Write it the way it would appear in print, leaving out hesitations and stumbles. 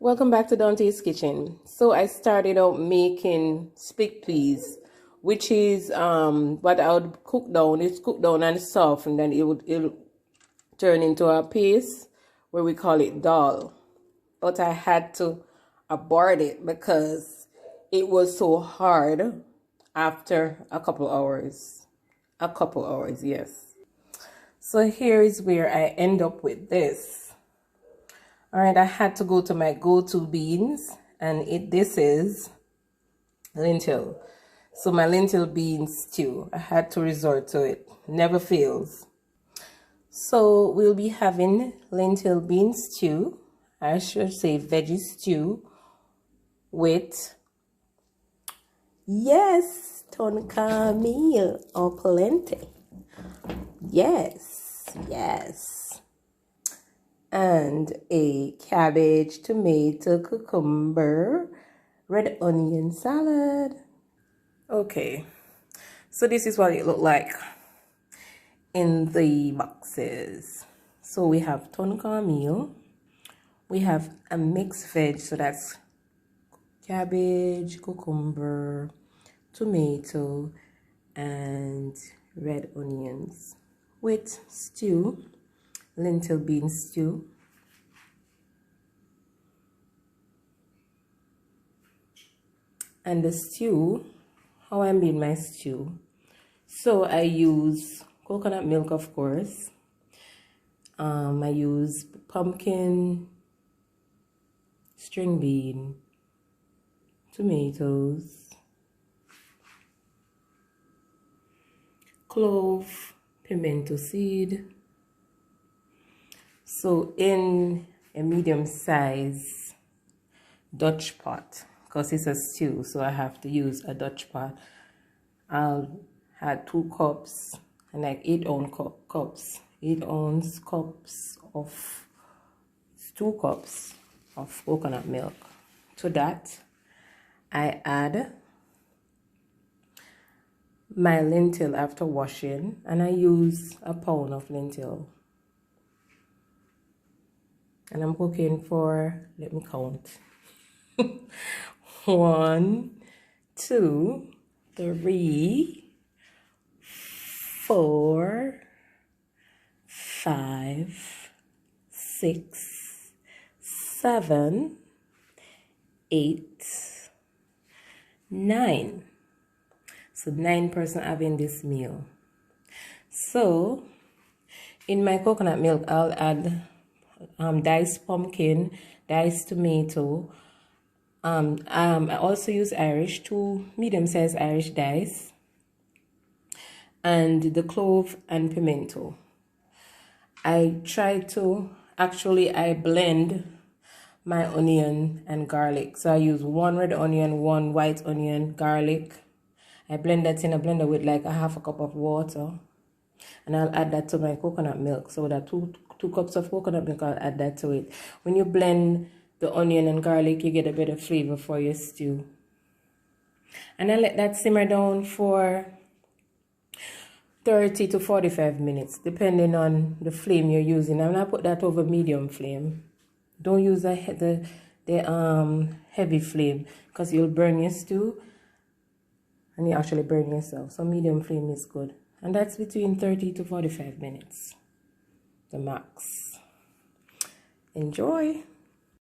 Welcome back to Dante's Kitchen. So I started out making split peas, which is what I would cook down. It's cooked down and soft, and then it'll turn into a paste where we call it dal. But I had to abort it because it was so hard after a couple hours. A couple hours, yes. So here is where I end up with this. All right, I had to go to my go-to beans, and this is lentil. So my lentil bean stew, I had to resort to it. Never fails. So we'll be having lentil bean stew. I should say veggie stew with, yes, tonka meal or polente. Yes, yes. And a cabbage, tomato, cucumber, red onion salad. Okay, so this is what it looked like in the boxes. So we have tonka meal, we have a mixed veg, so that's cabbage, cucumber, tomato, and red onions with stew. Lentil bean stew. And the stew, how I made my stew. So I use coconut milk, of course. I use pumpkin, string bean, tomatoes, clove, pimento seed. So in a medium size Dutch pot, because it's a stew, so I have to use a Dutch pot. I'll have 2 cups and like 8 ounce cups, 8 ounce cups of 2 cups of coconut milk. To that, I add my lentil after washing, and I use a pound of lentil. And I'm cooking for, let me count. 1, 2, 3, 4, 5, 6, 7, 8, 9. So 9 person having this meal. So in my coconut milk, I'll add diced pumpkin, diced tomato. I also use Irish, 2 medium-sized Irish dice, and the clove and pimento. I blend my onion and garlic. So I use 1 red onion, 1 white onion, garlic. I blend that in a blender with like a half a cup of water, and I'll add that to my coconut milk. So that 2 cups of coconut milk, I'll add that to it. When you blend the onion and garlic, you get a better flavor for your stew. And I let that simmer down for 30 to 45 minutes, depending on the flame you're using. I'm gonna put that over medium flame. Don't use the heavy flame, because you'll burn your stew and you actually burn yourself. So medium flame is good. And that's between 30 to 45 minutes, the max. Enjoy.